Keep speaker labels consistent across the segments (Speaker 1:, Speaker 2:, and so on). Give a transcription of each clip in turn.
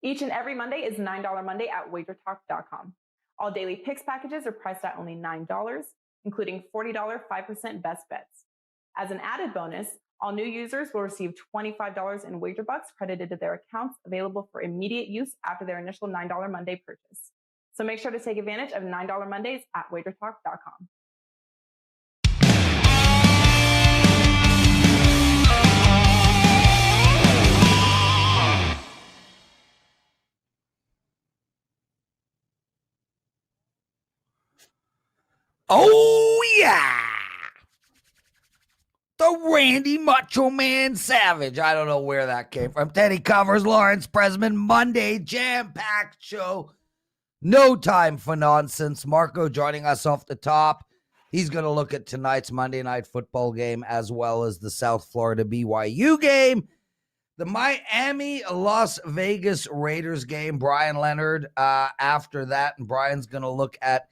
Speaker 1: Each and every Monday is $9 Monday at WagerTalk.com. All daily picks packages are priced at only $9, including $40 5% best bets. As an added bonus, all new users will receive $25 in wager bucks credited to their accounts, available for immediate use after their initial $9 Monday purchase. So make sure to take advantage of $9 Mondays at WagerTalk.com.
Speaker 2: Oh, yeah. The Randy Macho Man Savage. I don't know where that came from. Teddy Covers, Lawrence Presman, Monday, jam-packed show. No time for nonsense. Marco joining us off the top. He's going to look at tonight's Monday Night Football game as well as the South Florida BYU game. The Miami-Las Vegas Raiders game, Bryan Leonard after that. And Brian's going to look at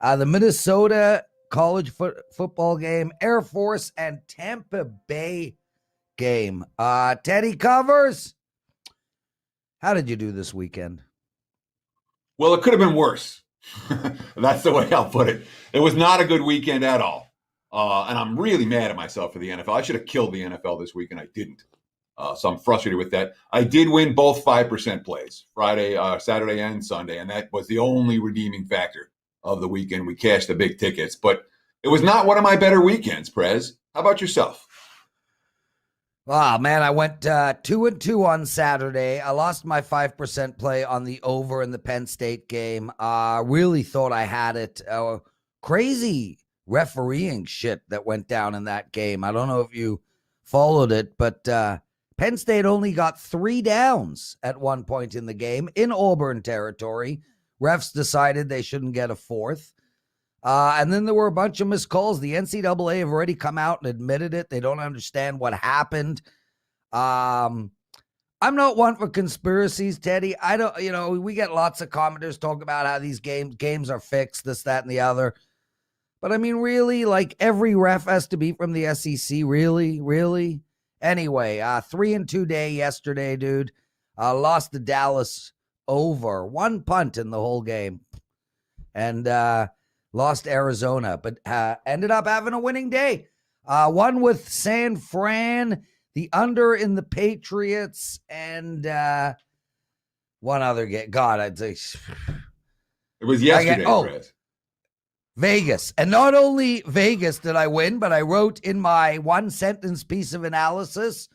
Speaker 2: the Minnesota college football game, Air Force and Tampa Bay game. Teddy Covers, how did you do this weekend?
Speaker 3: Well, it could have been worse. That's the way I'll put it. It was not a good weekend at all. And I'm really mad at myself for the NFL. I should have killed the NFL this week, and I didn't. So I'm frustrated with that. I did win both 5% plays, Saturday and Sunday, and that was the only redeeming factor of the weekend. We cashed the big tickets, but it was not one of my better weekends, Prez. How about yourself?
Speaker 2: Oh, man, I went 2-2 on Saturday. I lost my 5% play on the over in the Penn State game. Really thought I had it. Crazy refereeing shit that went down in that game. I don't know if you followed it, but Penn State only got 3 downs at one point in the game in Auburn territory. Refs decided they shouldn't get a 4th. And then there were a bunch of missed calls. The NCAA have already come out and admitted it. They don't understand what happened. I'm not one for conspiracies, Teddy. I don't, we get lots of commenters talk about how these games are fixed, this, that, and the other. But I mean, really, like every ref has to be from the SEC. Really? Anyway, 3-2 day yesterday, dude. Lost to Dallas over 1 punt in the whole game. And, lost Arizona, but ended up having a winning day. One with San Fran, the under in the Patriots, and one other game. God, I'd say
Speaker 3: it was yesterday. Chris.
Speaker 2: Vegas. And not only Vegas did I win, but I wrote in my 1-sentence piece of analysis,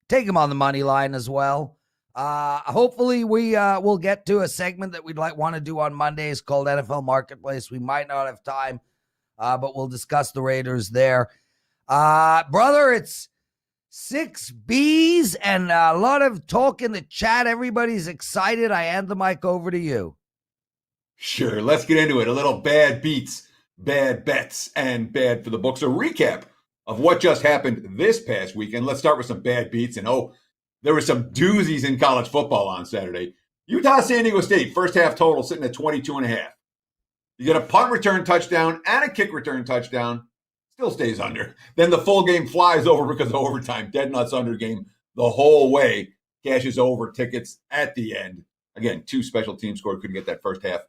Speaker 2: take him on the money line as well. Hopefully we will get to a segment that we'd want to do on Mondays called NFL Marketplace. We might not have time, but we'll discuss the Raiders there. Brother, it's 6 Bs and a lot of talk in the chat. Everybody's excited. I hand the mic over to you.
Speaker 3: Sure, let's get into it. A little bad beats, bad bets, and bad for the books. A recap of what just happened this past weekend. Let's start with some bad beats. And there were some doozies in college football on Saturday. Utah-San Diego State, first half total sitting at 22.5. You get a punt return touchdown and a kick return touchdown. Still stays under. Then the full game flies over because of overtime. Dead nuts under game the whole way. Cashes over tickets at the end. Again, 2 special teams scored. Couldn't get that first half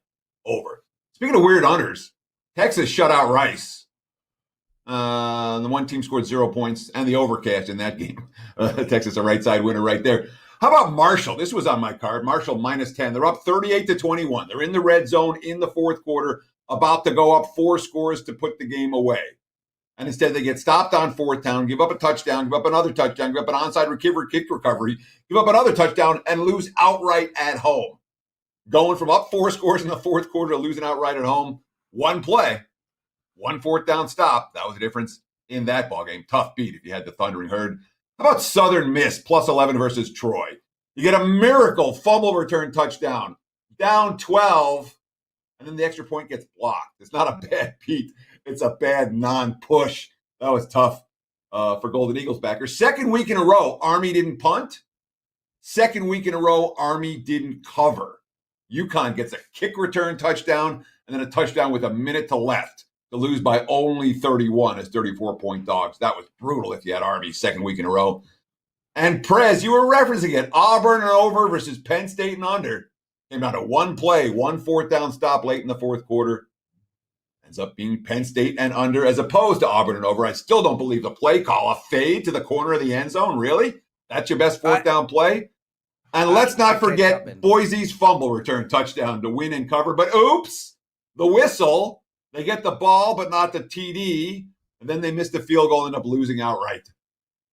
Speaker 3: over. Speaking of weird unders, Texas shut out Rice. The one team scored 0 points and the overcash in that game. Texas, a right side winner right there. How about Marshall? This was on my card. Marshall -10. They're up 38-21. They're in the red zone in the fourth quarter, about to go up 4 scores to put the game away. And instead they get stopped on 4th down, give up a touchdown, give up another touchdown, give up an onside kick recovery, give up another touchdown, and lose outright at home. Going from up 4 scores in the fourth quarter to losing outright at home. One play. 1 4th down stop. That was the difference in that ballgame. Tough beat if you had the Thundering Herd. How about Southern Miss +11 versus Troy? You get a miracle fumble return touchdown. Down 12. And then the extra point gets blocked. It's not a bad beat. It's a bad non-push. That was tough for Golden Eagles backers. Second week in a row, Army didn't punt. Second week in a row, Army didn't cover. UConn gets a kick return touchdown and then a touchdown with a minute to left to lose by only 31 as 34-point dogs. That was brutal if you had Army second week in a row. And Prez, you were referencing it. Auburn and over versus Penn State and under. Came down to one play, 1 4th down stop late in the fourth quarter. Ends up being Penn State and under as opposed to Auburn and over. I still don't believe the play call. A fade to the corner of the end zone. Really? That's your best 4th down play? And let's not forget Boise's fumble return touchdown to win and cover. But oops, the whistle. They get the ball, but not the TD. And then they missed the field goal and end up losing outright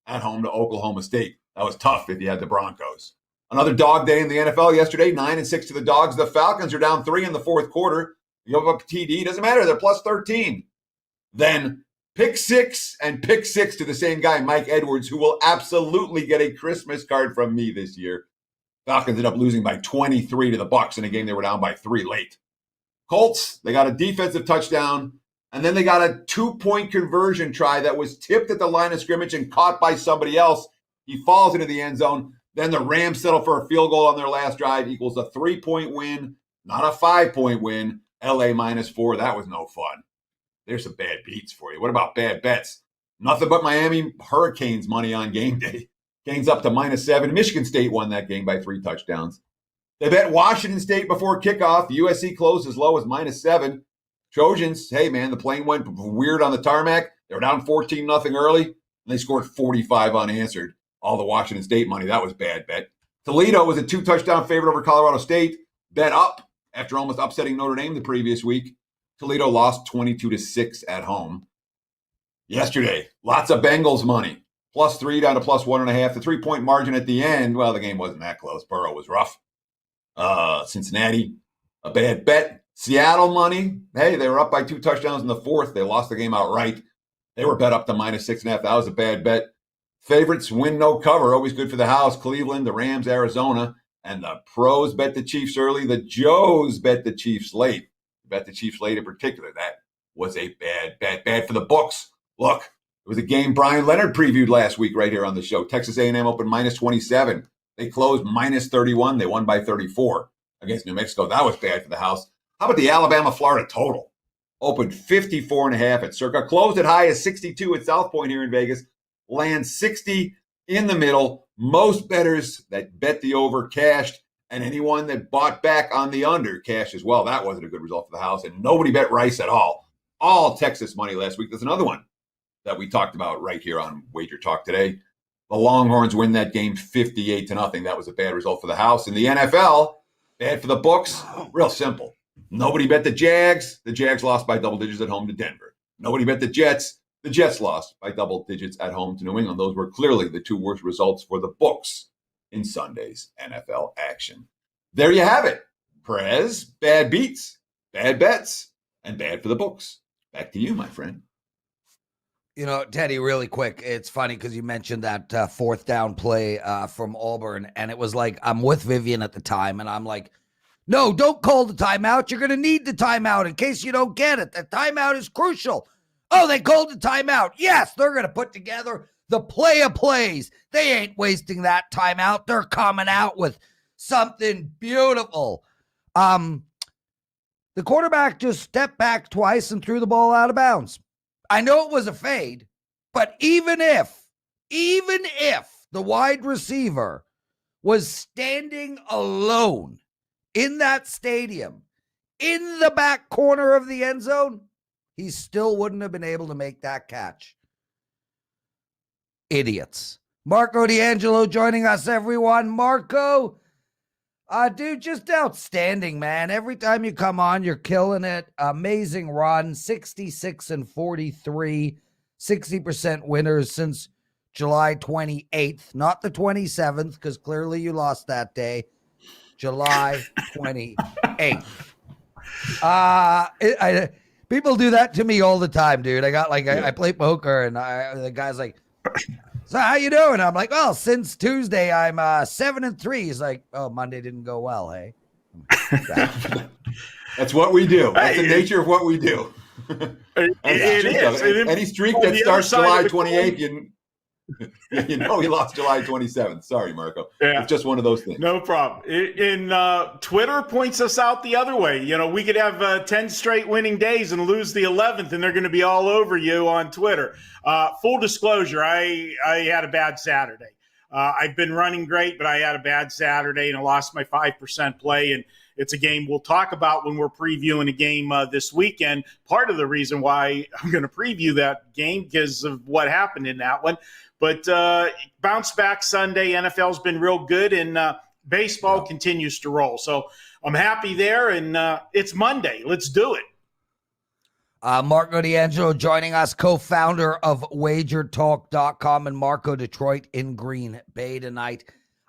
Speaker 3: at home to Oklahoma State. That was tough if you had the Broncos. Another dog day in the NFL yesterday, 9-6 to the Dogs. The Falcons are down 3 in the fourth quarter. You give up a TD, doesn't matter. They're plus 13. Then pick 6 and pick 6 to the same guy, Mike Edwards, who will absolutely get a Christmas card from me this year. Falcons ended up losing by 23 to the Bucs in a game they were down by 3 late. Colts, they got a defensive touchdown, and then they got a 2-point conversion try that was tipped at the line of scrimmage and caught by somebody else. He falls into the end zone. Then the Rams settle for a field goal on their last drive, equals a 3-point win, not a 5-point win. LA -4. That was no fun. There's some bad beats for you. What about bad bets? Nothing but Miami Hurricanes money on game day. Game's up to -7. Michigan State won that game by 3 touchdowns. They bet Washington State before kickoff. USC closed as low as -7. Trojans, hey, man, the plane went weird on the tarmac. They were down 14-0 early, and they scored 45 unanswered. All the Washington State money, that was bad bet. Toledo was a 2-touchdown favorite over Colorado State. Bet up after almost upsetting Notre Dame the previous week. Toledo lost 22-6 at home. Yesterday, lots of Bengals money. +3 down to +1.5. The 3-point margin at the end, well, the game wasn't that close. Burrow was rough. Cincinnati, a bad bet. Seattle money, hey, they were up by 2 touchdowns in the fourth. They lost the game outright. They were bet up to -6.5. That was a bad bet. Favorites win, no cover. Always good for the house. Cleveland, the Rams, Arizona. And the pros bet the Chiefs early. The Joes bet the Chiefs late. Bet the Chiefs late in particular. That was a bad bet. Bad for the books. Look, it was a game Bryan Leonard previewed last week right here on the show. Texas A&M opened -27. They closed -31. They won by 34 against New Mexico. That was bad for the house. How about the Alabama-Florida total? Opened 54.5 at Circa. Closed at high as 62 at South Point here in Vegas. Lands 60 in the middle. Most bettors that bet the over cashed, and anyone that bought back on the under cashed as well. That wasn't a good result for the house, and nobody bet Rice at all. All Texas money last week. There's another one that we talked about right here on Wager Talk today. The Longhorns win that game 58-0. That was a bad result for the house. In the NFL, bad for the books. Real simple. Nobody bet the Jags. The Jags lost by double digits at home to Denver. Nobody bet the Jets. The Jets lost by double digits at home to New England. Those were clearly the 2 worst results for the books in Sunday's NFL action. There you have it. Prez, bad beats, bad bets, and bad for the books. Back to you, my friend.
Speaker 2: You know, Teddy, really quick, it's funny because you mentioned that 4th down play from Auburn, and it was like, I'm with Vivian at the time, and I'm like, no, don't call the timeout. You're going to need the timeout in case you don't get it. The timeout is crucial. Oh, they called the timeout. Yes, they're going to put together the play of plays. They ain't wasting that timeout. They're coming out with something beautiful. The quarterback just stepped back twice and threw the ball out of bounds. I know it was a fade, but even if the wide receiver was standing alone in that stadium, in the back corner of the end zone, he still wouldn't have been able to make that catch. Idiots. Marco D'Angelo joining us, everyone. Marco, dude, just outstanding, man. Every time you come on, you're killing it. Amazing run, 66-43, 60% winners since July 28th, not the 27th, because clearly you lost that day. July 28th. People do that to me all the time, dude. I got I play poker, and the guy's like, so how you doing? I'm like, well, since Tuesday, I'm 7-3. He's like, oh, Monday didn't go well, hey?
Speaker 3: That's what we do. That's the nature of what we do.
Speaker 4: It is.
Speaker 3: Any streak that starts July 28th, you know he lost July 27th. Sorry, Marco. Yeah. It's just one of those things.
Speaker 4: No problem. Twitter points us out the other way. You know, we could have 10 straight winning days and lose the 11th, and they're going to be all over you on Twitter. Full disclosure, I had a bad Saturday. I've been running great, but I had a bad Saturday and I lost my 5% play. And it's a game we'll talk about when we're previewing a game this weekend. Part of the reason why I'm going to preview that game because of what happened in that one. But bounce back Sunday. NFL's been real good, and baseball continues to roll. So I'm happy there, and it's Monday. Let's do it.
Speaker 2: Marco D'Angelo joining us, co-founder of WagerTalk.com, and Marco Detroit in Green Bay tonight.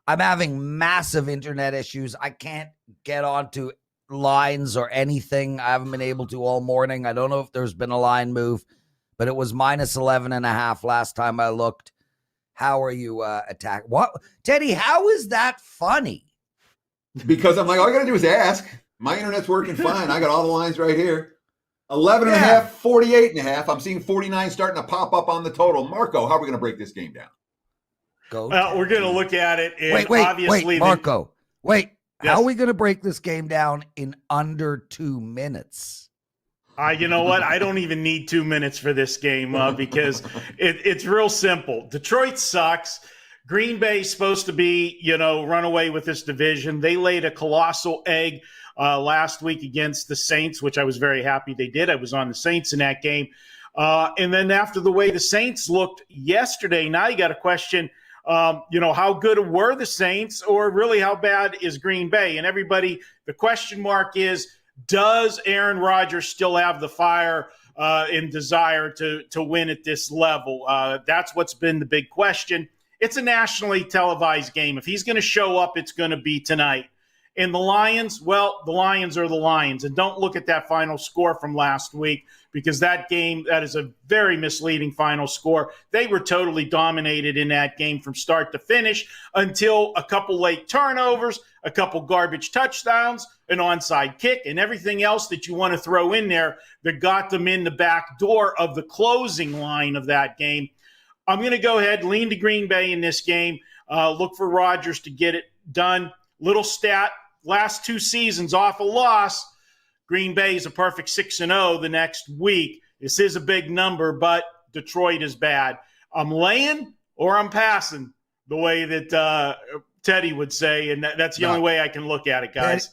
Speaker 2: I'm having massive internet issues. I can't get onto lines or anything. I haven't been able to all morning. I don't know if there's been a line move, but it was minus 11.5 last time I looked. How are you attacking? What, Teddy, how is that funny?
Speaker 3: Because I'm like, all I got to do is ask. My internet's working fine. I got all the lines right here. 11.5, 48.5. I'm seeing 49 starting to pop up on the total. Marco, how are we going to break this game down?
Speaker 4: We're going to look at it. And
Speaker 2: wait, Marco. Yes.
Speaker 4: How
Speaker 2: are we going to break this game down in under 2 minutes?
Speaker 4: You know what? I don't even need 2 minutes for this game because it's real simple. Detroit sucks. Green Bay's supposed to be, run away with this division. They laid a colossal egg last week against the Saints, which I was very happy they did. I was on the Saints in that game. And then after the way the Saints looked yesterday, now you got to question, how good were the Saints, or really how bad is Green Bay? And everybody, the question mark is, does Aaron Rodgers still have the fire and desire to win at this level? That's what's been the big question. It's a nationally televised game. If he's going to show up, it's going to be tonight. And the Lions, well, the Lions are the Lions. And don't look at that final score from last week, because that is a very misleading final score. They were totally dominated in that game from start to finish until a couple late turnovers, a couple garbage touchdowns, an onside kick, and everything else that you want to throw in there that got them in the back door of the closing line of that game. I'm going to go ahead, lean to Green Bay in this game, look for Rodgers to get it done. Little stat, last 2 seasons off a loss, Green Bay is a perfect 6-0 the next week. This is a big number, but Detroit is bad. I'm laying or I'm passing, the way that Teddy would say, and that's the only way I can look at it, guys.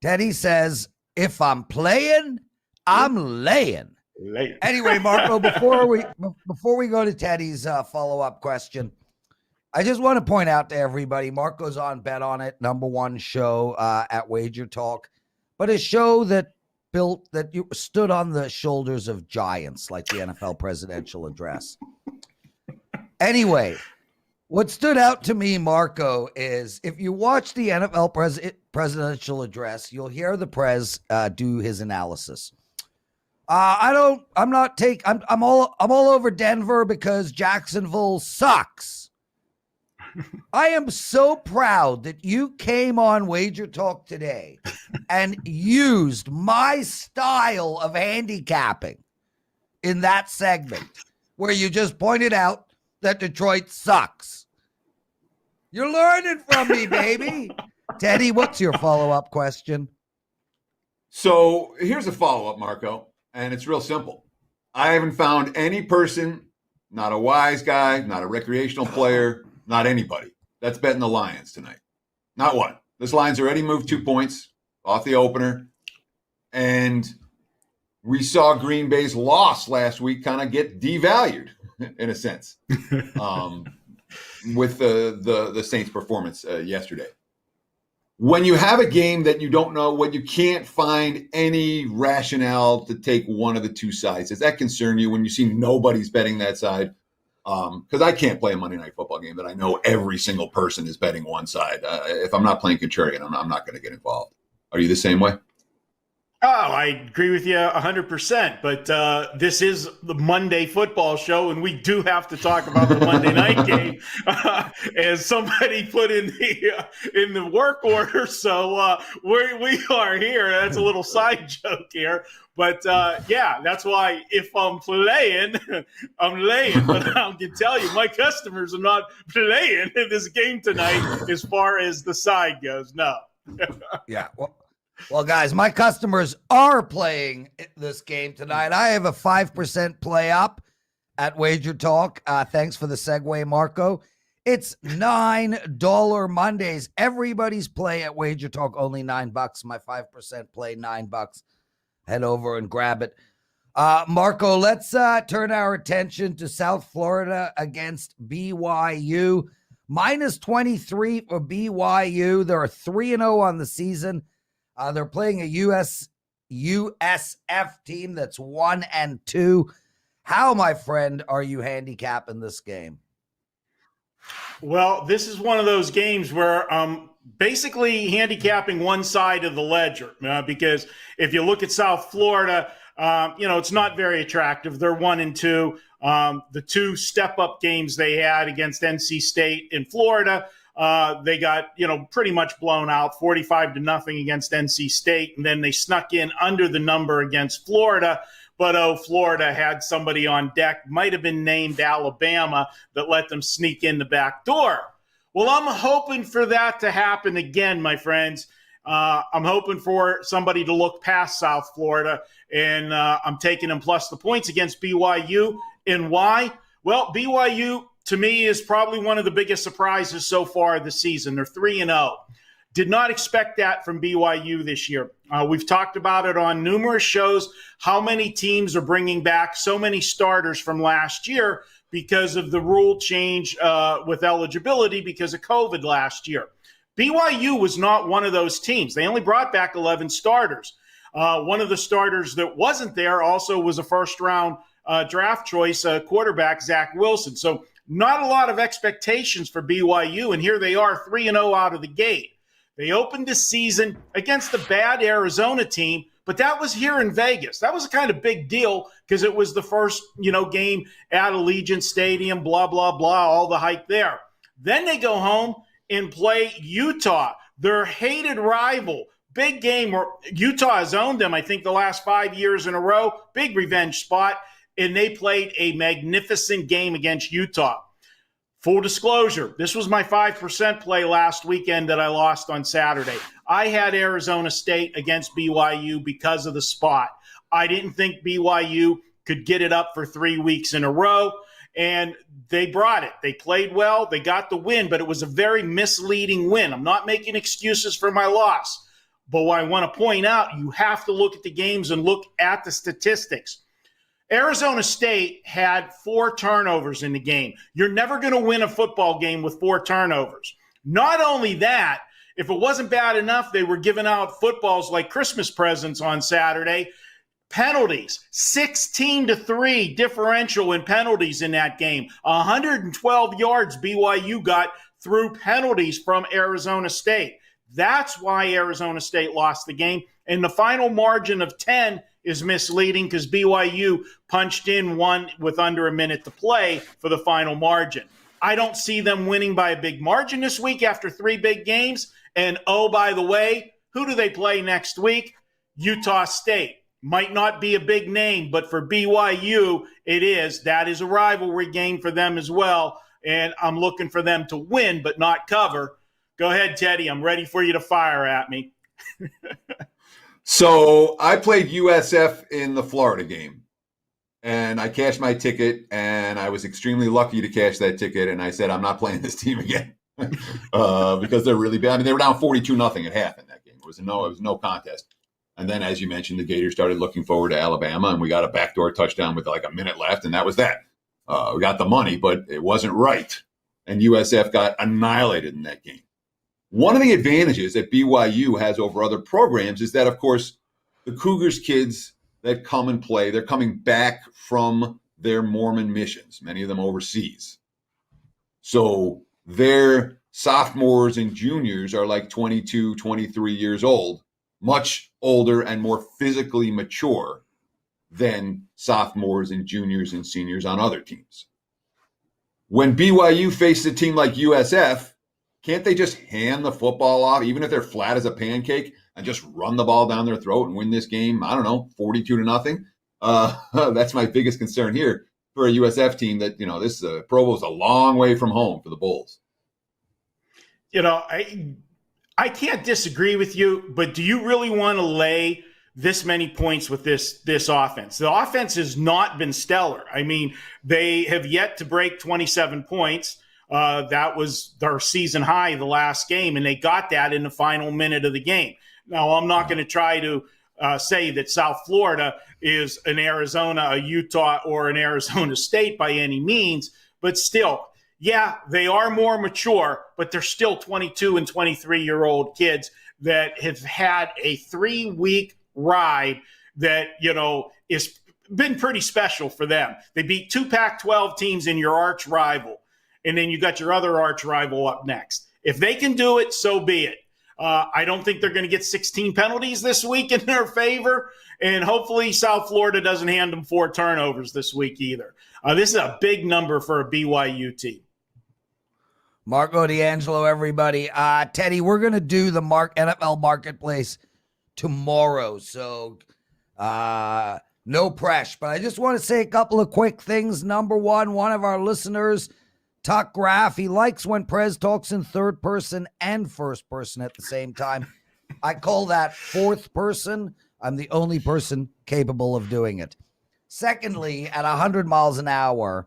Speaker 2: Teddy says, if I'm playing, I'm laying. Anyway, Marco, before we go to Teddy's follow-up question, I just want to point out to everybody, Marco's on Bet On It, #1 show at Wager Talk, but a show that stood on the shoulders of giants, like the NFL presidential address. Anyway, what stood out to me, Marco, is if you watch the NFL presidential address, you'll hear the Prez do his analysis. I'm all over Denver because Jacksonville sucks. I am so proud that you came on Wager Talk today and used my style of handicapping in that segment where you just pointed out that Detroit sucks. You're learning from me, baby. Teddy, what's your follow-up question?
Speaker 3: So here's a follow-up, Marco, and it's real simple. I haven't found any person, not a wise guy, not a recreational player, not anybody, that's betting the Lions tonight. Not one. This line's already moved 2 points off the opener. And we saw Green Bay's loss last week kind of get devalued, in a sense, with the Saints' performance yesterday. When you have a game that you don't know, when you can't find any rationale to take one of the two sides, does that concern you when you see nobody's betting that side? Because I can't play a Monday Night Football game that I know every single person is betting one side. If I'm not playing contrarian, I'm not going to get involved. Are you the same way?
Speaker 4: Oh, I agree with you 100%. But this is the Monday football show, and we do have to talk about the Monday night game, as somebody put in the work order. So we are here. That's a little side joke here. But, that's why if I'm playing, I'm laying. But I can tell you, my customers are not playing in this game tonight as far as the side goes. No.
Speaker 2: Yeah. Well, guys, my customers are playing this game tonight. I have a 5% play up at Wager Talk. Thanks for the segue, Marco. It's $9 Mondays. Everybody's play at WagerTalk, only $9. My 5% play, $9. Head over and grab it. Marco, let's turn our attention to South Florida against BYU. Minus 23 for BYU. They're 3-0 on the season. They're playing a USF team that's 1-2. How, my friend, are you handicapping this game?
Speaker 4: Well, this is one of those games where basically handicapping one side of the ledger because if you look at South Florida, it's not very attractive. They're 1-2. The two step-up games they had against NC State in Florida, they got, pretty much blown out 45-0 against NC State. And then they snuck in under the number against Florida. But, Florida had somebody on deck, might have been named Alabama, that let them sneak in the back door. Well, I'm hoping for that to happen again, my friends. I'm hoping for somebody to look past South Florida, and I'm taking them plus the points against BYU. And why? Well, BYU, to me, is probably one of the biggest surprises so far this season. They're 3-0. Did not expect that from BYU this year. We've talked about it on numerous shows, how many teams are bringing back so many starters from last year because of the rule change with eligibility because of COVID last year. BYU was not one of those teams. They only brought back 11 starters. One of the starters that wasn't there also was a first-round draft choice quarterback, Zach Wilson. So not a lot of expectations for BYU, and here they are 3-0 out of the gate. They opened the season against a bad Arizona team, but that was here in Vegas. That was a kind of big deal because it was the first, game at Allegiant Stadium, blah, blah, blah, all the hype there. Then they go home and play Utah, their hated rival. Big game where Utah has owned them, I think, the last 5 years in a row. Big revenge spot, and they played a magnificent game against Utah. Full disclosure, this was my 5% play last weekend that I lost on Saturday. I had Arizona State against BYU because of the spot. I didn't think BYU could get it up for 3 weeks in a row, and they brought it. They played well. They got the win, but it was a very misleading win. I'm not making excuses for my loss, but what I want to point out, you have to look at the games and look at the statistics. Arizona State had 4 turnovers in the game. You're never going to win a football game with 4 turnovers. Not only that, if it wasn't bad enough, they were giving out footballs like Christmas presents on Saturday. Penalties, 16-3 differential in penalties in that game. 112 yards BYU got through penalties from Arizona State. That's why Arizona State lost the game. And the final margin of 10 is misleading because BYU punched in one with under a minute to play for the final margin. I don't see them winning by a big margin this week after 3 big games. And, oh, by the way, who do they play next week? Utah State. Might not be a big name, but for BYU, it is. That is a rivalry game for them as well. And I'm looking for them to win but not cover. Go ahead, Teddy. I'm ready for you to fire at me.
Speaker 3: So I played USF in the Florida game, and I cashed my ticket, and I was extremely lucky to cash that ticket. And I said, I'm not playing this team again because they're really bad. I mean, they were down 42-0 at half in that game. It was no contest. And then, as you mentioned, the Gators started looking forward to Alabama, and we got a backdoor touchdown with like a minute left, and that was that. We got the money, but it wasn't right. And USF got annihilated in that game. One of the advantages that BYU has over other programs is that, of course, the Cougars kids that come and play, they're coming back from their Mormon missions, many of them overseas. So their sophomores and juniors are like 22, 23 years old, much older and more physically mature than sophomores and juniors and seniors on other teams. When BYU faces a team like USF, can't they just hand the football off, even if they're flat as a pancake, and just run the ball down their throat and win this game? I don't know, 42-0. That's my biggest concern here for a USF team that, this Provo's a long way from home for the Bulls.
Speaker 4: I can't disagree with you, but do you really want to lay this many points with this offense? The offense has not been stellar. I mean, they have yet to break 27 points. That was their season high the last game, and they got that in the final minute of the game. Now, I'm not going to try to say that South Florida is an Arizona, a Utah, or an Arizona State by any means, but still, yeah, they are more mature, but they're still 22 and 23-year-old kids that have had a 3-week ride that, is been pretty special for them. They beat 2 Pac-12 teams in your arch rival, and then you got your other arch rival up next. If they can do it, so be it. I don't think they're going to get 16 penalties this week in their favor, and hopefully South Florida doesn't hand them 4 turnovers this week either. This is a big number for a BYU team.
Speaker 2: Marco, D'Angelo, everybody. Teddy, we're going to do the NFL Marketplace tomorrow, so no pressure. But I just want to say a couple of quick things. Number one of our listeners, Tuck Graff, he likes when Prez talks in third person and first person at the same time. I call that fourth person. I'm the only person capable of doing it. Secondly, at 100 miles an hour,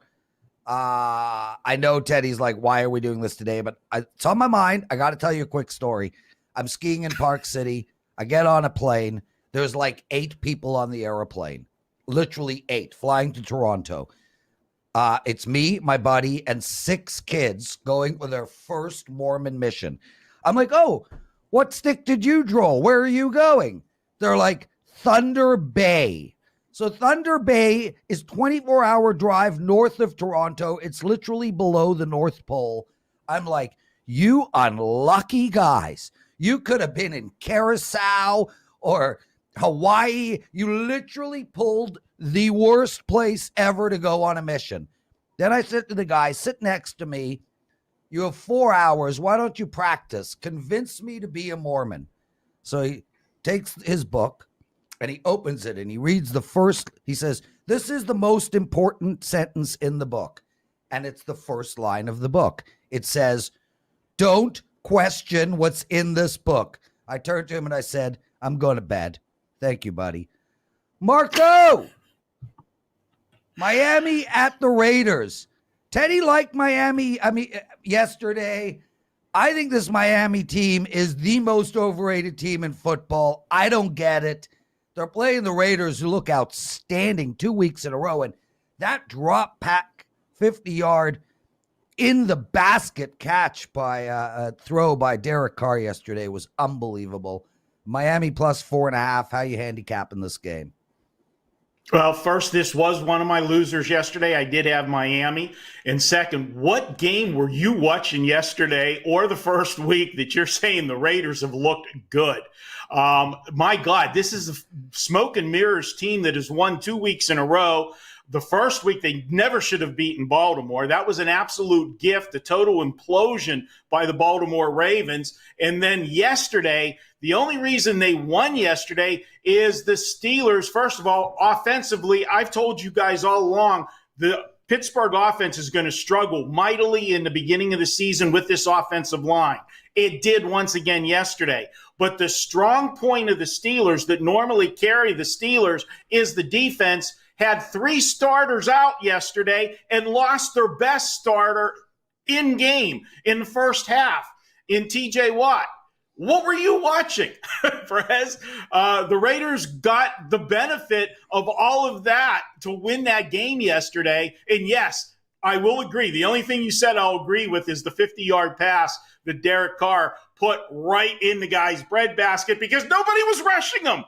Speaker 2: I know Teddy's like, why are we doing this today? But it's on my mind. I got to tell you a quick story. I'm skiing in Park City. I get on a plane. There's like 8 people on the airplane, literally 8, flying to Toronto. It's me, my buddy, and 6 kids going for their first Mormon mission. I'm like, oh, what stick did you draw? Where are you going? They're like, Thunder Bay. So Thunder Bay is 24-hour drive north of Toronto. It's literally below the North Pole. I'm like, you unlucky guys. You could have been in Curacao or Hawaii. You literally pulled the worst place ever to go on a mission. Then I said to the guy, sit next to me. You have 4 hours. Why don't you practice? Convince me to be a Mormon. So he takes his book and he opens it and he reads the first. He says, this is the most important sentence in the book. And it's the first line of the book. It says, don't question what's in this book. I turned to him and I said, I'm going to bed. Thank you, buddy. Marco! Miami at the Raiders. Teddy liked Miami, yesterday. I think this Miami team is the most overrated team in football. I don't get it. They're playing the Raiders, who look outstanding 2 weeks in a row. And that drop pack 50-yard in the basket catch by a throw by Derek Carr yesterday was unbelievable. Miami plus 4.5. How you handicapping this game?
Speaker 4: Well, first, this was one of my losers yesterday. I did have Miami. And second, what game were you watching yesterday or the first week that you're saying the Raiders have looked good? My God, this is a smoke and mirrors team that has won 2 weeks in a row. The first week, they never should have beaten Baltimore. That was an absolute gift, a total implosion by the Baltimore Ravens. And then yesterday, the only reason they won yesterday is the Steelers. First of all, offensively, I've told you guys all along, the Pittsburgh offense is going to struggle mightily in the beginning of the season with this offensive line. It did once again yesterday. But the strong point of the Steelers that normally carry the Steelers is the defense. Had 3 starters out yesterday and lost their best starter in game in the first half in TJ Watt. What were you watching, Prez? The Raiders got the benefit of all of that to win that game yesterday. And yes, I will agree. The only thing you said I'll agree with is the 50-yard pass that Derek Carr put right in the guy's breadbasket because nobody was rushing him.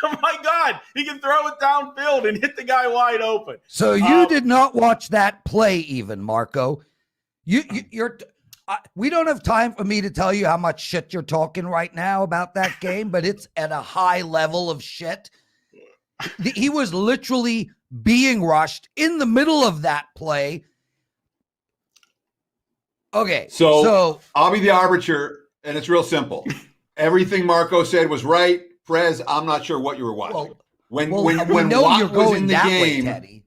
Speaker 4: My God, he can throw it downfield and hit the guy wide open.
Speaker 2: So you did not watch that play even, Marco. We don't have time for me to tell you how much shit you're talking right now about that game, but it's at a high level of shit. He was literally being rushed in the middle of that play. Okay, so
Speaker 3: I'll be the arbiter, and it's real simple. Everything Marco said was right. Prez, I'm not sure what you were watching. When Watt was in the game,
Speaker 2: Teddy.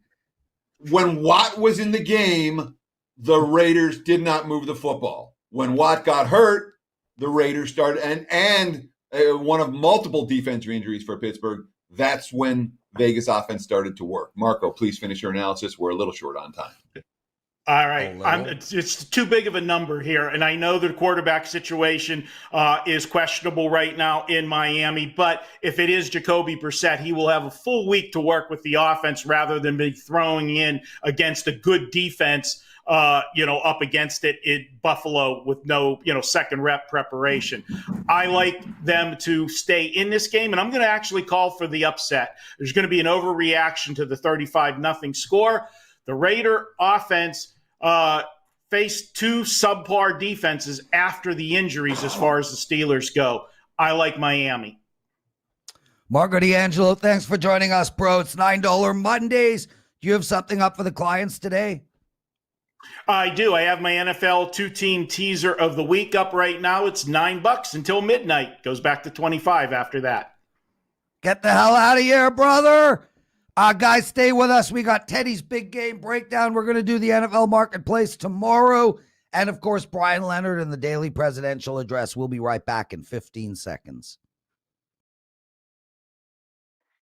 Speaker 3: When Watt was in the game, the Raiders did not move the football. When Watt got hurt, the Raiders started, and one of multiple defensive injuries for Pittsburgh, that's when Vegas offense started to work. Marco, please finish your analysis. We're a little short on time.
Speaker 4: All right. It's too big of a number here. And I know the quarterback situation is questionable right now in Miami. But if it is Jacoby Brissett, he will have a full week to work with the offense rather than be throwing in against a good defense, up against it in Buffalo with no, second rep preparation. I like them to stay in this game. And I'm going to actually call for the upset. There's going to be an overreaction to the 35-0 score. The Raider offense faced two subpar defenses after the injuries as far as the Steelers go. I like Miami.
Speaker 2: Marco D'Angelo, thanks for joining us, bro. It's $9 Mondays. Do you have something up for the clients today?
Speaker 4: I do. I have my NFL two-team teaser of the week up right now. It's $9 until midnight. Goes back to 25 after that.
Speaker 2: Get the hell out of here, brother. Guys, stay with us. We got Teddy's big game breakdown. We're going to do the NFL marketplace tomorrow. And, of course, Bryan Leonard and the daily presidential address. We'll be right back in 15 seconds.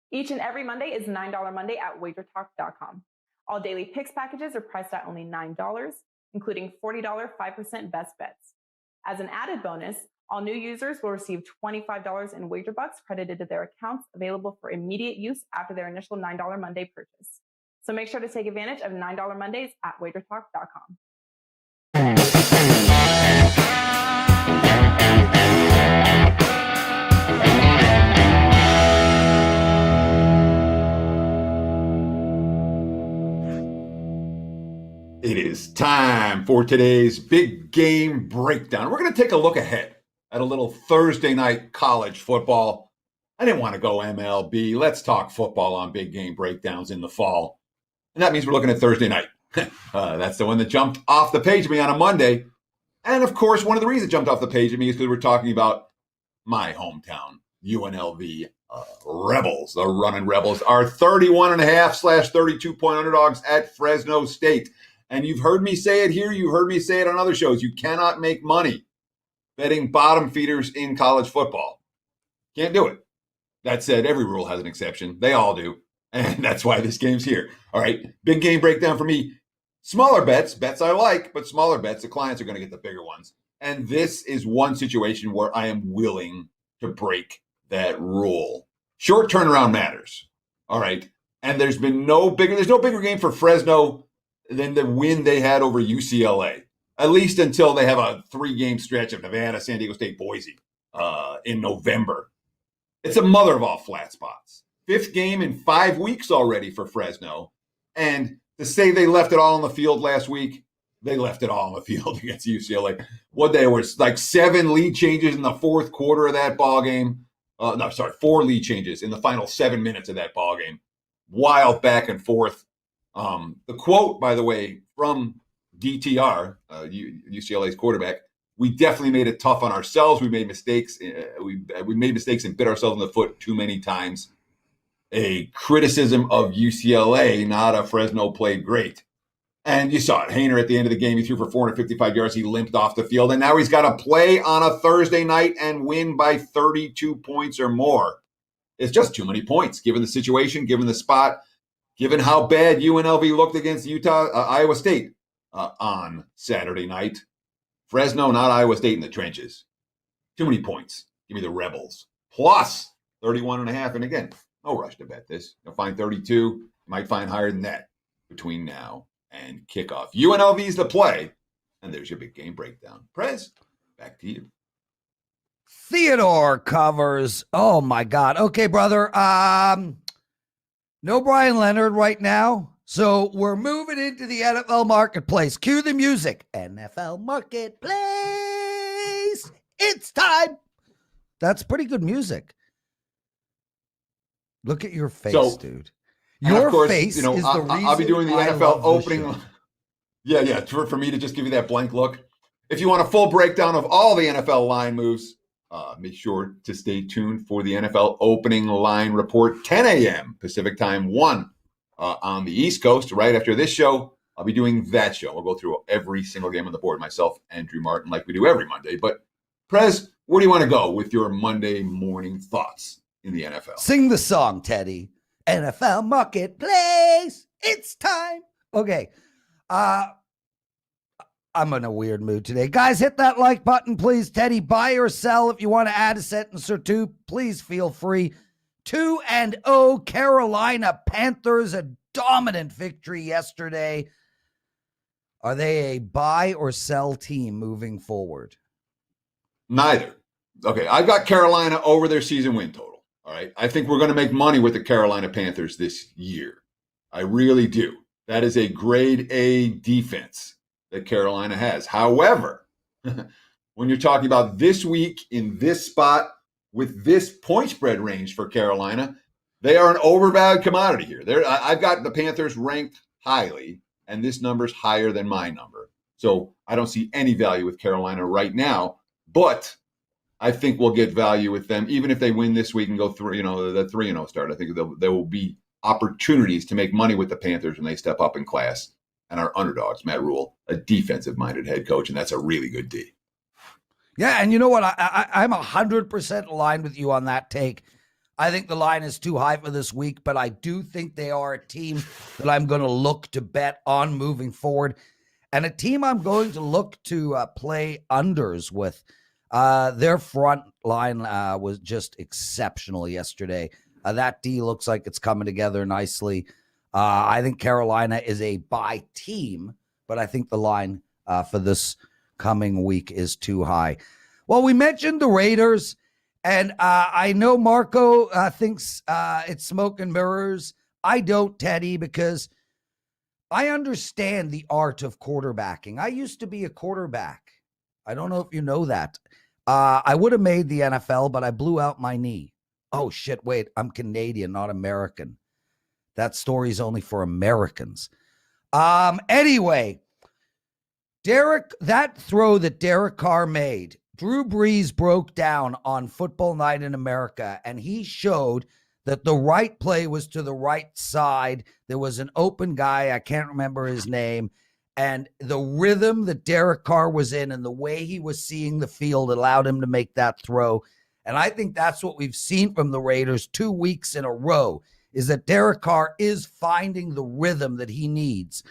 Speaker 1: Each and every Monday is $9 Monday at WagerTalk.com. All daily picks packages are priced at only $9, including $40 5% best bets. As an added bonus, all new users will receive $25 in wager bucks credited to their accounts, available for immediate use after their initial $9 Monday purchase. So make sure to take advantage of $9 Mondays at WagerTalk.com.
Speaker 3: It is time for today's big game breakdown. We're going to take a look ahead at a little Thursday night college football. I didn't want to go MLB. Let's talk football on big game breakdowns in the fall. And that means we're looking at Thursday night. That's the one that jumped off the page of me on a Monday. And of course, one of the reasons it jumped off the page of me is because we're talking about my hometown, UNLV Rebels. The running Rebels are 31.5/32-point underdogs at Fresno State. And you've heard me say it here. You've heard me say it on other shows. You cannot make money betting bottom feeders in college football. Can't do it. That said, every rule has an exception. They all do. And that's why this game's here. All right, big game breakdown for me. Smaller bets I like, but smaller bets, the clients are going to get the bigger ones. And this is one situation where I am willing to break that rule. Short turnaround matters. All right. And there's no bigger game for Fresno than the win they had over UCLA. At least until they have a 3-game stretch of Nevada, San Diego State, Boise in November. It's a mother of all flat spots. 5th game in 5 weeks already for Fresno. And to say they left it all on the field last week, they left it all on the field against UCLA. There was like 7 lead changes in the 4th quarter of that ball game. 4 lead changes in the final 7 minutes of that ball game. Wild back and forth. The quote, by the way, from DTR, UCLA's quarterback, we definitely made it tough on ourselves. We made mistakes. We made mistakes and bit ourselves in the foot too many times. A criticism of UCLA, not a Fresno played great. And you saw it. Haener at the end of the game, he threw for 455 yards. He limped off the field. And now he's got to play on a Thursday night and win by 32 points or more. It's just too many points, given the situation, given the spot, given how bad UNLV looked against Iowa State on Saturday night. Fresno, not Iowa State in the trenches. Too many points. Give me the Rebels. Plus 31.5. And again, no rush to bet this. You'll find 32. You might find higher than that between now and kickoff. UNLV's the play. And there's your big game breakdown. Prez, back to you.
Speaker 2: Theodore Covers. Oh, my God. Okay, brother. No Bryan Leonard right now. So we're moving into the NFL marketplace. Cue the music. NFL marketplace. It's time. That's pretty good music. Look at your face, dude. Your face is the reason
Speaker 3: I'll be doing the NFL opening. Yeah. For me to just give you that blank look. If you want a full breakdown of all the NFL line moves, make sure to stay tuned for the NFL opening line report, 10 a.m. Pacific time, 1 on the East Coast. Right after this show, I'll be doing that show. We'll go through every single game on the board, myself and Drew Martin, like we do every Monday. But, Prez, where do you want to go with your Monday morning thoughts in the NFL?
Speaker 2: Sing the song, Teddy. NFL marketplace. It's time. Okay. I'm in a weird mood today. Guys, hit that like button, please. Teddy, buy or sell. If you want to add a sentence or two, please feel free. 2-0 Carolina Panthers, a dominant victory yesterday. Are they a buy or sell team moving forward?
Speaker 3: Neither. Okay, I've got Carolina over their season win total. All right. I think we're going to make money with the Carolina Panthers this year. I really do. That is a grade A defense that Carolina has. However, when you're talking about this week in this spot with this point spread range for Carolina, they are an overvalued commodity here. I've got the Panthers ranked highly, and this number's higher than my number. So I don't see any value with Carolina right now, but I think we'll get value with them, even if they win this week and go through, the 3-0 start. I think there will be opportunities to make money with the Panthers when they step up in class and are underdogs. Matt Rule, a defensive-minded head coach, and that's a really good D.
Speaker 2: Yeah, and you know what? I'm 100% aligned with you on that take. I think the line is too high for this week, but I do think they are a team that I'm going to look to bet on moving forward, and a team I'm going to look to play unders with. Their front line was just exceptional yesterday. That D looks like it's coming together nicely. I think Carolina is a buy team, but I think the line for this coming week is too high. Well, we mentioned the Raiders, and I know Marco thinks it's smoke and mirrors. I don't, Teddy, because I understand the art of quarterbacking. I used to be a quarterback. I don't know if you know that. I would have made the NFL, but I blew out my knee. Oh, shit, wait, I'm Canadian, not American. That story's only for Americans. Anyway, that throw that Derek Carr made, Drew Brees broke down on Football Night in America, and he showed that the right play was to the right side. There was an open guy, I can't remember his name, and the rhythm that Derek Carr was in and the way he was seeing the field allowed him to make that throw. And I think that's what we've seen from the Raiders 2 weeks in a row, is that Derek Carr is finding the rhythm that he needs.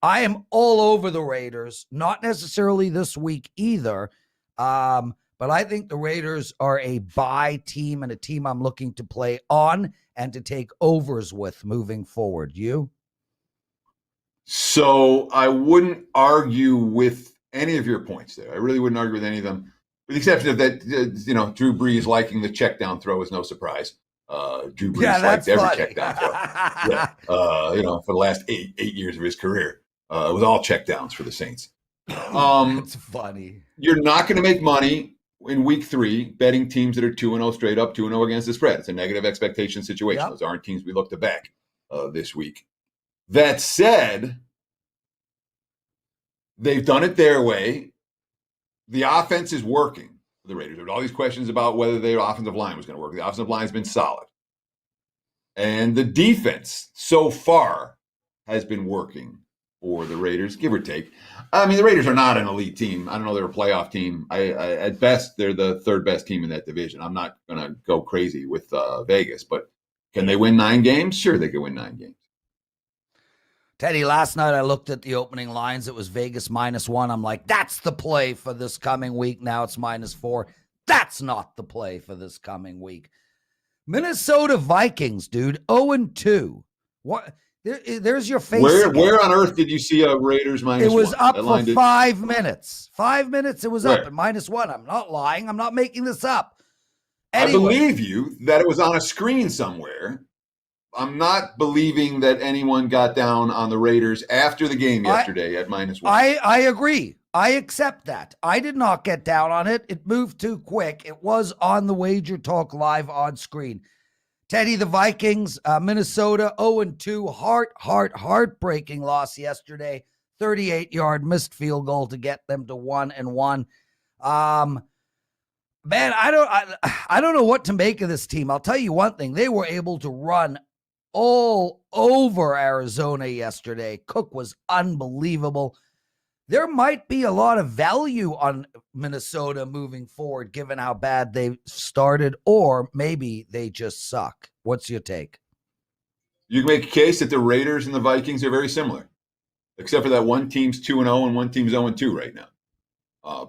Speaker 2: I am all over the Raiders, not necessarily this week either, but I think the Raiders are a buy team and a team I'm looking to play on and to take overs with moving forward. You?
Speaker 3: So I wouldn't argue with any of your points there. I really wouldn't argue with any of them, with the exception of that, Drew Brees liking the check down throw is no surprise. Drew Brees liked every check down throw. Yeah. For the last eight years of his career. It was all check downs for the Saints.
Speaker 2: It's funny.
Speaker 3: You're not going to make money in week 3 betting teams that are 2-0 straight up, 2-0 against the spread. It's a negative expectation situation. Yep. Those aren't teams we look to back this week. That said, they've done it their way. The offense is working for the Raiders. There were all these questions about whether their offensive line was going to work. The offensive line has been solid. And the defense so far has been working for the Raiders, give or take. I mean, the Raiders are not an elite team. I don't know, they're a playoff team. At best, they're the third best team in that division. I'm not going to go crazy with Vegas, but can they win 9 games? Sure, they can win 9 games.
Speaker 2: Teddy, last night I looked at the opening lines. It was Vegas -1. I'm like, that's the play for this coming week. Now it's -4. That's not the play for this coming week. Minnesota Vikings, dude, 0-2. What? There's your face.
Speaker 3: Where on earth did you see a Raiders -1?
Speaker 2: It was up for 5 minutes. 5 minutes it was up at -1. I'm not lying. I'm not making this up. Anyway. I
Speaker 3: believe you that it was on a screen somewhere. I'm not believing that anyone got down on the Raiders after the game yesterday at -1.
Speaker 2: I agree. I accept that. I did not get down on it. It moved too quick. It was on the WagerTalk live on screen. Teddy, the Vikings, Minnesota, 0-2, heartbreaking loss yesterday. 38-yard missed field goal to get them to 1-1. Man, I don't know what to make of this team. I'll tell you one thing. They were able to run all over Arizona yesterday. Cook was unbelievable. There might be a lot of value on Minnesota moving forward, given how bad they started, or maybe they just suck. What's your take?
Speaker 3: You can make a case that the Raiders and the Vikings are very similar. except for that one team's 2-0 and one team's 0-2 right now.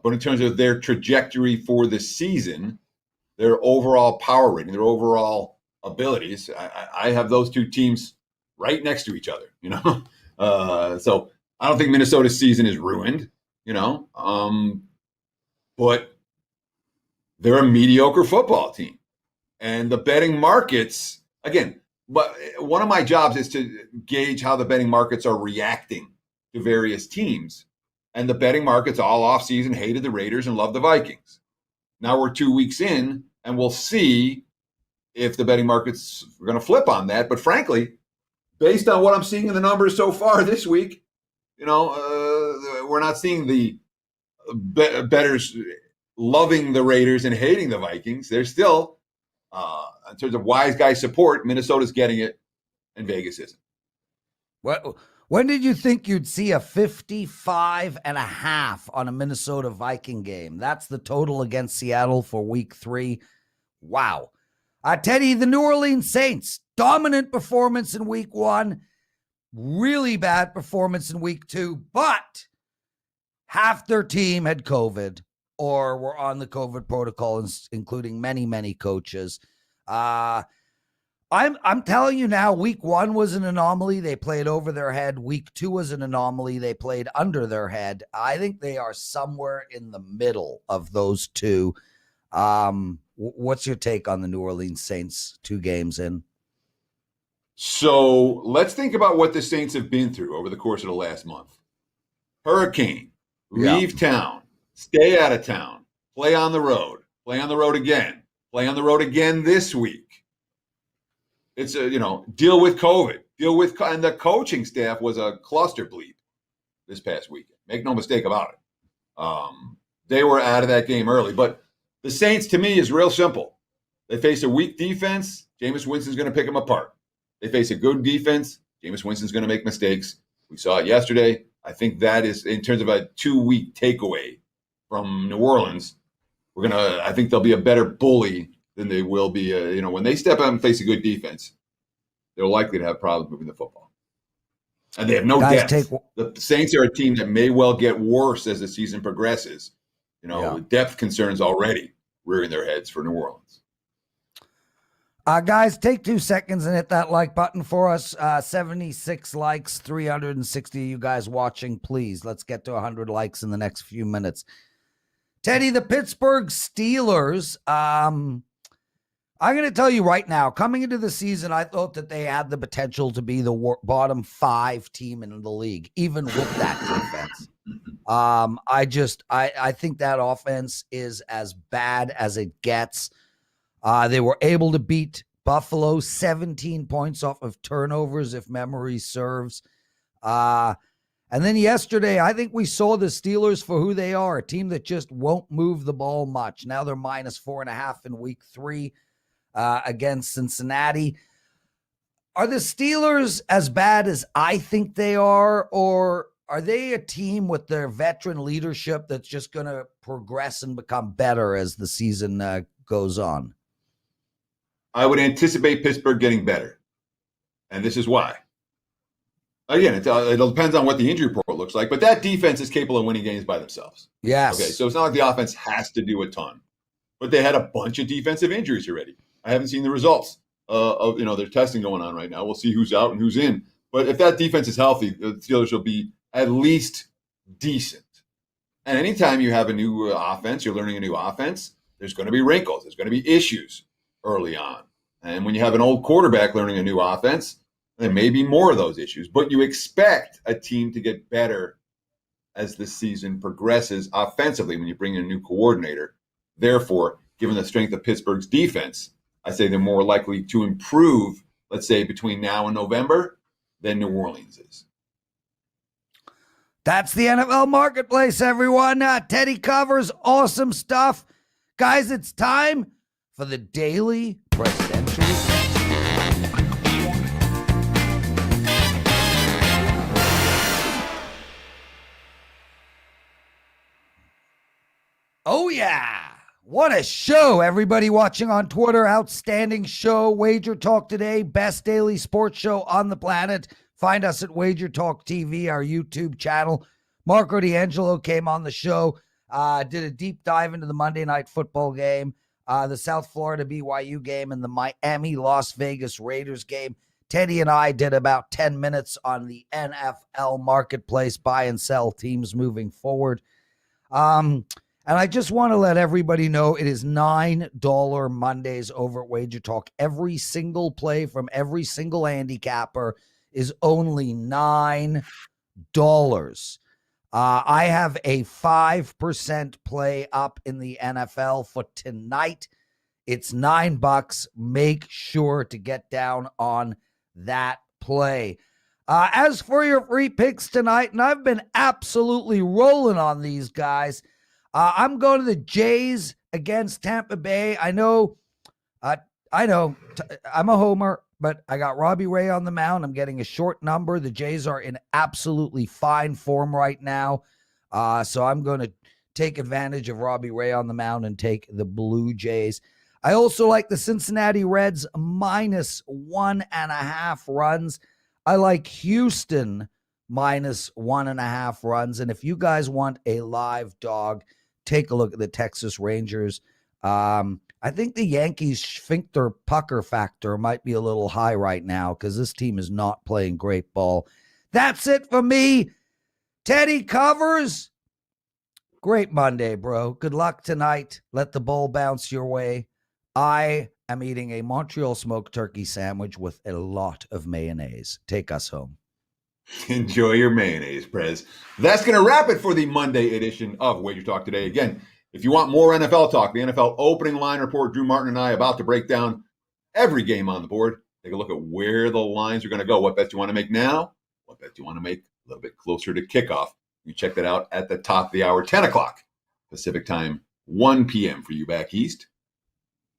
Speaker 3: But in terms of their trajectory for the season, their overall power rating, their overall abilities, I have those two teams right next to each other, So I don't think Minnesota's season is ruined, but they're a mediocre football team. And the betting markets, again, but one of my jobs is to gauge how the betting markets are reacting to various teams. And the betting markets all offseason hated the Raiders and loved the Vikings. Now we're 2 weeks in, and we'll see if the betting markets are going to flip on that. But frankly, based on what I'm seeing in the numbers so far this week, we're not seeing the bettors loving the Raiders and hating the Vikings. They're still, in terms of wise guy support, Minnesota's getting it and Vegas isn't.
Speaker 2: When did you think you'd see a 55.5 on a Minnesota Viking game? That's the total against Seattle for week 3. Wow. Teddy, the New Orleans Saints, dominant performance in week 1, really bad performance in week 2, but half their team had COVID or were on the COVID protocol, including many, many coaches. I'm telling you now, week 1 was an anomaly. They played over their head. Week 2 was an anomaly. They played under their head. I think they are somewhere in the middle of those two. What's your take on the New Orleans Saints 2 games in?
Speaker 3: So let's think about what the Saints have been through over the course of the last month. Hurricane, leave town, stay out of town, play on the road again, play on the road again this week. It's deal with COVID, and the coaching staff was a cluster bleep this past weekend. Make no mistake about it. They were out of that game early, but the Saints to me is real simple. They face a weak defense. Jameis Winston's going to pick them apart. They face a good defense. Jameis Winston's going to make mistakes. We saw it yesterday. I think that is, in terms of a 2-week takeaway from New Orleans, I think they'll be a better bully than they will be, when they step out and face a good defense, they're likely to have problems moving the football. And they have no depth. The Saints are a team that may well get worse as the season progresses. Depth concerns already rearing their heads for New Orleans.
Speaker 2: Guys, take 2 seconds and hit that like button for us. 76 likes, 360 of you guys watching. Please, let's get to 100 likes in the next few minutes. Teddy, the Pittsburgh Steelers, I'm going to tell you right now, coming into the season, I thought that they had the potential to be the bottom 5 team in the league, even with that defense. I think that offense is as bad as it gets. They were able to beat Buffalo 17 points off of turnovers, if memory serves. And then yesterday, I think we saw the Steelers for who they are, a team that just won't move the ball much. Now they're minus 4.5 in week 3 against Cincinnati. Are the Steelers as bad as I think they are, or are they a team with their veteran leadership that's just going to progress and become better as the season goes on?
Speaker 3: I would anticipate Pittsburgh getting better, and this is why. Again, it depends on what the injury report looks like, but that defense is capable of winning games by themselves.
Speaker 2: Yes.
Speaker 3: Okay, so it's not like the offense has to do a ton, but they had a bunch of defensive injuries already. I haven't seen the results of their testing going on right now. We'll see who's out and who's in. But if that defense is healthy, the Steelers will be at least decent. And anytime you have a new offense, you're learning a new offense, there's going to be wrinkles. There's going to be issues early on. And when you have an old quarterback learning a new offense, there may be more of those issues. But you expect a team to get better as the season progresses offensively when you bring in a new coordinator. Therefore, given the strength of Pittsburgh's defense, I say they're more likely to improve, let's say, between now and November than New Orleans is.
Speaker 2: That's the NFL Marketplace, everyone. Teddy covers awesome stuff. Guys, it's time for the Daily Presidential. Oh, yeah. What a show. Everybody watching on Twitter, outstanding show. WagerTalk Today, best daily sports show on the planet. Find us at WagerTalk TV, our YouTube channel. Marco D'Angelo came on the show, did a deep dive into the Monday Night Football game, the South Florida BYU game, and the Miami Las Vegas Raiders game. Teddy and I did about 10 minutes on the NFL marketplace, buy and sell teams moving forward. And I just want to let everybody know it is $9 Mondays over at WagerTalk. Every single play from every single handicapper is only $9. I have a 5% play up in the NFL for tonight. It's $9. Make sure to get down on that play. As for your free picks tonight, and I've been absolutely rolling on these guys, I'm going to the Jays against Tampa Bay. I know I'm a homer, but I got Robbie Ray on the mound. I'm getting a short number. The Jays are in absolutely fine form right now. So I'm going to take advantage of Robbie Ray on the mound and take the Blue Jays. I also like the Cincinnati Reds minus 1.5 runs. I like Houston minus 1.5 runs. And if you guys want a live dog, take a look at the Texas Rangers. I think the Yankees sphincter pucker factor might be a little high right now because this team is not playing great ball. That's it for me. Teddy Covers. Great Monday, bro. Good luck tonight. Let the ball bounce your way. I am eating a Montreal smoked turkey sandwich with a lot of mayonnaise. Take us home.
Speaker 3: Enjoy your mayonnaise, Prez. That's going to wrap it for the Monday edition of Wager Talk Today. Again, if you want more NFL talk, the NFL opening line report, Drew Martin and I about to break down every game on the board. Take a look at where the lines are going to go. What bets you want to make now? What bets you want to make a little bit closer to kickoff? You check that out at the top of the hour, 10 o'clock Pacific time, 1 p.m. for you back east.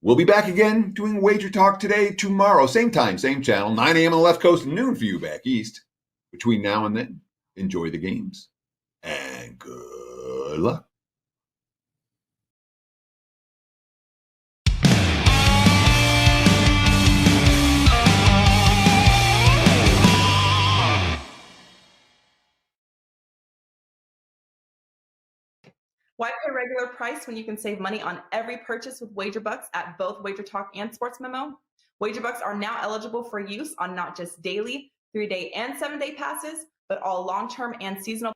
Speaker 3: We'll be back again doing Wager Talk Today tomorrow. Same time, same channel, 9 a.m. on the left coast, noon for you back east. Between now and then, enjoy the games and good luck.
Speaker 1: Why pay regular price when you can save money on every purchase with WagerBucks at both WagerTalk and Sports Memo? WagerBucks are now eligible for use on not just daily, 3-day, and 7-day passes, but all long-term and seasonal